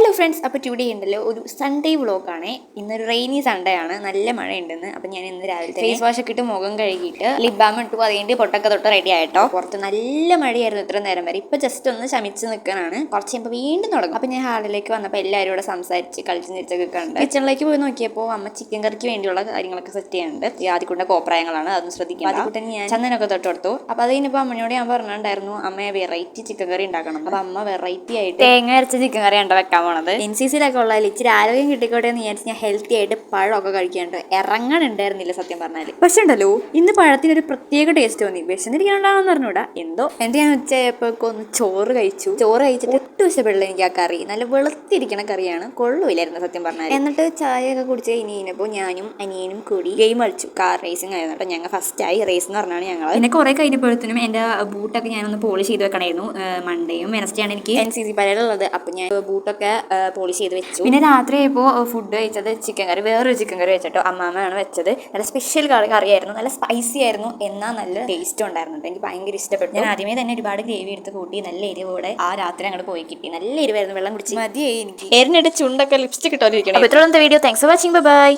Hello friends, അപ്പോൾ today ഉണ്ടല്ലോ ഒരു സൺഡേ വ്ളോഗാണ്. ഇന്നൊരു റെയിനി സൺഡേ ആണ്, നല്ല മഴ ഉണ്ടെന്ന്. അപ്പം ഞാൻ ഇന്ന് രാവിലെ ഫേസ് വാഷ് ഒക്കെ ഇട്ട് മുഖം കഴുകിയിട്ട് ലിപ് ബാം ഇട്ടു. അതുകൊണ്ട് പൊട്ടൊക്കെ തൊട്ട് റെഡി ആയിട്ടോ. പുറത്ത് നല്ല മഴയായിരുന്നു ഇത്ര നേരം വരെ. ഇപ്പം ജസ്റ്റ് ഒന്ന് ശമിച്ച് നിൽക്കാനാണ്. കുറച്ച് കഴിയുമ്പോൾ വീണ്ടും തുടങ്ങും. അപ്പം ഞാൻ ഹാളിലേക്ക് വന്നപ്പോൾ എല്ലാവരും ഇവിടെ സംസാരിച്ച് കളിച്ച് നിരിച്ചൊക്കെ കണ്ട് കിച്ചണിലേക്ക് പോയി നോക്കിയപ്പോൾ അമ്മ ചിക്കൻ കറിക്ക് വേണ്ടിയുള്ള കാര്യങ്ങളൊക്കെ സെറ്റ് ചെയ്യുന്നുണ്ട്. ആദ്യക്കൊണ്ട കോപ്രായങ്ങളാണ്, അതൊന്നും ശ്രദ്ധിക്കുക. ആദ്യക്കൂട്ടൻ ഞാൻ ചന്ദനൊക്കെ തൊട്ട് കൊടുത്തു. അപ്പം അത് കഴിഞ്ഞപ്പോൾ അമ്മയോട് ഞാൻ പറഞ്ഞിട്ടുണ്ടായിരുന്നു അമ്മയെ വെറൈറ്റി ചിക്കൻ കറി ഉണ്ടാക്കണം. അപ്പം അമ്മ വെറൈറ്റി ആയിട്ട് തേങ്ങ അരച്ച ചിക്കൻ കറി ഉണ്ട് വെക്കാൻ പോണത്. NCC-ലൊക്കെ ഉള്ള ഇച്ചിരി ആരോഗ്യം കിട്ടിക്കോട്ടെ എന്ന് വിചാരിച്ച് ഞാൻ ഹെൽത്തി ആയിട്ട് പഴമൊക്കെ കഴിക്കാണ്ട് ഇറങ്ങാനുണ്ടായിരുന്നില്ല സത്യം പറഞ്ഞാൽ. പക്ഷെ ഉണ്ടല്ലോ ഇന്ന് പഴത്തിനൊരു പ്രത്യേക ടേസ്റ്റ് തോന്നി. വിശന്നിരിക്കണ്ടാണെന്ന് പറഞ്ഞൂടാ എന്തോ. എന്നിട്ട് ഞാൻ ഉച്ചയായപ്പോഴൊക്കെ ഒന്ന് ചോറ് കഴിച്ചിട്ട് ഒട്ടും ഇഷ്ടപ്പെടില്ല എനിക്ക് ആ കറി. നല്ല വെളുത്തിരിക്കണ കറിയാണ്, കൊള്ളുമില്ലായിരുന്നു സത്യം പറഞ്ഞാൽ. എന്നിട്ട് ചായയൊക്കെ കുടിച്ച് കഴിഞ്ഞപ്പോൾ ഞാനും അനിയനും കൂടി ഗെയിം കളിച്ചു. കാർ റേസിംഗ് ആയിരുന്നു കേട്ടോ. ഞങ്ങൾ ഫസ്റ്റായി. റേസ് എന്ന് പറഞ്ഞാണ് ഞങ്ങൾ. പിന്നെ കുറെ കഴിഞ്ഞപ്പോഴത്തേനും എൻ്റെ ബൂട്ടൊക്കെ ഞാനൊന്ന് പോളിഷ് ചെയ്ത് വെക്കണമായിരുന്നു. മൺഡേയും വെനസ്ഡേയാണ് എനിക്ക് NCC പരേഡുള്ളത്. അപ്പം ഞാൻ ബൂട്ടൊക്കെ പോളിഷ് ചെയ്ത് വെച്ചു. പിന്നെ രാത്രി ആയപ്പോൾ ഫുഡ് കഴിച്ചത് ചിക്കൻ കറി, വേറൊരു ചിക്കൻ കറി വെച്ചിട്ടോ അമ്മാമ്മയാണ് വെച്ചത്. നല്ല സ്പെഷ്യൽ കറിയായിരുന്നു, നല്ല സ്പൈസി ആയിരുന്നു, എന്നാൽ നല്ല ടേസ്റ്റും ഉണ്ടായിരുന്നു. എനിക്ക് ഭയങ്കര ഇഷ്ടപ്പെട്ടു. ഞാൻ ആദ്യമേ തന്നെ ഒരുപാട് ഗ്രേവി എടുത്ത് കൂട്ടി നല്ല എരിവോടെ ആ രാത്രി അങ്ങോട്ട് പോയി കിട്ടി. നല്ല എരിവായിരുന്നു, വെള്ളം കുടിച്ച് മതിയായി എനിക്ക്. എരിഞ്ഞിട്ട് ചുണ്ടൊക്കെ ലിപ്സ്റ്റിക് ഇട്ടോണ്ടിരിക്കണം. അപ്പോൾ ഇത്രയുള്ള video. Thanks for watching, by.